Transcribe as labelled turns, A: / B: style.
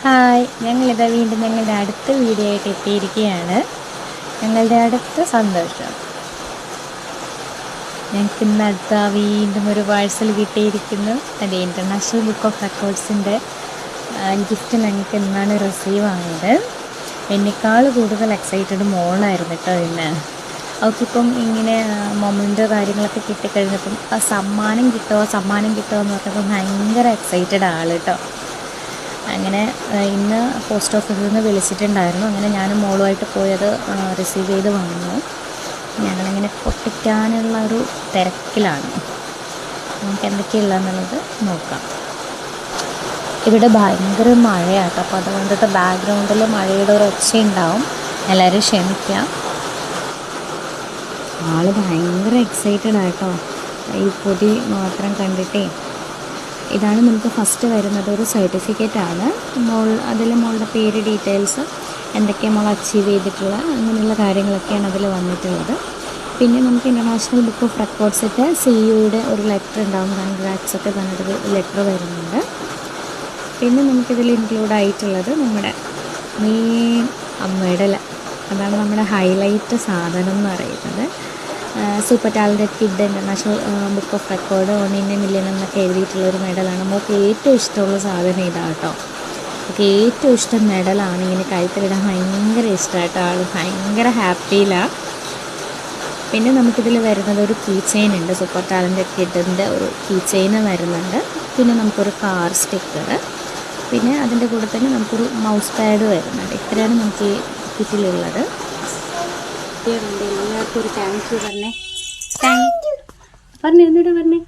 A: Hi, ഞങ്ങളിതാ വീണ്ടും ഞങ്ങളുടെ അടുത്ത വീഡിയോ ആയിട്ട് എത്തിയിരിക്കുകയാണ്. ഞങ്ങളുടെ അടുത്ത സന്തോഷം. ഞങ്ങൾക്ക് ഇന്ന് അടുത്ത വീണ്ടും ഒരു പാഴ്സൽ കിട്ടിയിരിക്കുന്നു. അത് ഇൻ്റർനാഷണൽ ബുക്ക് ഓഫ് റെക്കോർഡ്സിൻ്റെ ഗിഫ്റ്റ് ഞങ്ങൾക്ക് ഇന്നാണ് റിസീവ് ആയത്. എന്നെക്കാൾ കൂടുതൽ എക്സൈറ്റഡ് മോളായിരുന്നു കേട്ടോ ഇന്ന്. അവൾക്കിപ്പം ഇങ്ങനെ മൊമെൻ്റോ കാര്യങ്ങളൊക്കെ കിട്ടിക്കഴിഞ്ഞപ്പം സമ്മാനം കിട്ടുമോ എന്ന് പറഞ്ഞപ്പോൾ ഭയങ്കര എക്സൈറ്റഡ് ആൾ കേട്ടോ. അങ്ങനെ ഇന്ന് പോസ്റ്റ് ഓഫീസിൽ നിന്ന് വിളിച്ചിട്ടുണ്ടായിരുന്നു. അങ്ങനെ ഞാനും മോളുമായിട്ട് പോയത് റിസീവ് ചെയ്ത് വന്നു. ഞങ്ങളിങ്ങനെ പൊട്ടിക്കാനുള്ള ഒരു തിരക്കിലാണ്. നമുക്ക് എന്തൊക്കെയുള്ളതെന്നുള്ളത് നോക്കാം. ഇവിടെ ഭയങ്കര മഴയാട്ടോ, അപ്പോൾ അതുകൊണ്ടിട്ട് ബാക്ക്ഗ്രൗണ്ടിൽ മഴയുടെ ഒരു ഒച്ചയുണ്ടാവും. എല്ലാവരും ക്ഷമിക്കാം. ആൾ ഭയങ്കര എക്സൈറ്റഡ് ആട്ടോ ഈ പൊതി മാത്രം കണ്ടിട്ടേ. ഇതാണ് നമുക്ക് ഫസ്റ്റ് വരുന്നത്, ഒരു സർട്ടിഫിക്കറ്റാണ്. അതിൽ മോളുടെ പേര്, ഡീറ്റെയിൽസ്, എന്തൊക്കെയാണ് മോൾ അച്ചീവ് ചെയ്തിട്ടുള്ള അങ്ങനെയുള്ള കാര്യങ്ങളൊക്കെയാണ് അതിൽ വന്നിട്ടുള്ളത്. പിന്നെ നമുക്ക് ഇൻ്റർനാഷണൽ ബുക്ക് ഓഫ് റെക്കോർഡ്സിൻ്റെ CEO ഒരു ലെറ്റർ ഉണ്ടാവും, കൺഗ്രാറ്റ്സ് ഒക്കെ പറഞ്ഞിട്ടൊരു ലെറ്റർ വരുന്നുണ്ട്. പിന്നെ നമുക്കിതിൽ ഇൻക്ലൂഡ് ആയിട്ടുള്ളത് നമ്മുടെ മെയിൻ മെഡൽ. അതാണ് നമ്മുടെ ഹൈലൈറ്റ് സാധനം എന്ന് പറയുന്നത്. Super talented kid international book of record 1 in a million എന്നൊക്കെ എഴുതിയിട്ടുള്ളൊരു മെഡലാണ്. നമുക്ക് ഏറ്റവും ഇഷ്ടമുള്ള സാധനം ഇതാണ് കേട്ടോ. നമുക്ക് ഏറ്റവും ഇഷ്ടം മെഡലാണ്. ഇങ്ങനെ കഴുത്തിലിടാൻ ഭയങ്കര ഇഷ്ടമായിട്ടോ. ആൾ ഭയങ്കര ഹാപ്പിയിലാണ്. പിന്നെ നമുക്കിതിൽ വരുന്നത് ഒരു കീ ചെയിൻ ഉണ്ട്. സൂപ്പർ ടാലൻറ്റഡ് കിഡിൻ്റെ ഒരു കീ ചെയിൻ വരുന്നുണ്ട്. പിന്നെ നമുക്കൊരു കാർ സ്റ്റിക്കർ, പിന്നെ അതിൻ്റെ കൂടെ തന്നെ നമുക്കൊരു മൗസ് പാഡ് വരുന്നുണ്ട്. ഇത്രയാണ് നമുക്ക് ഈ കിറ്റിലുള്ളത്. എല്ലാവർക്കും ഒരു താങ്ക് യു പറഞ്ഞേ. താങ്ക് യു പറഞ്ഞേ, എന്നിട്ട് പറഞ്ഞേ.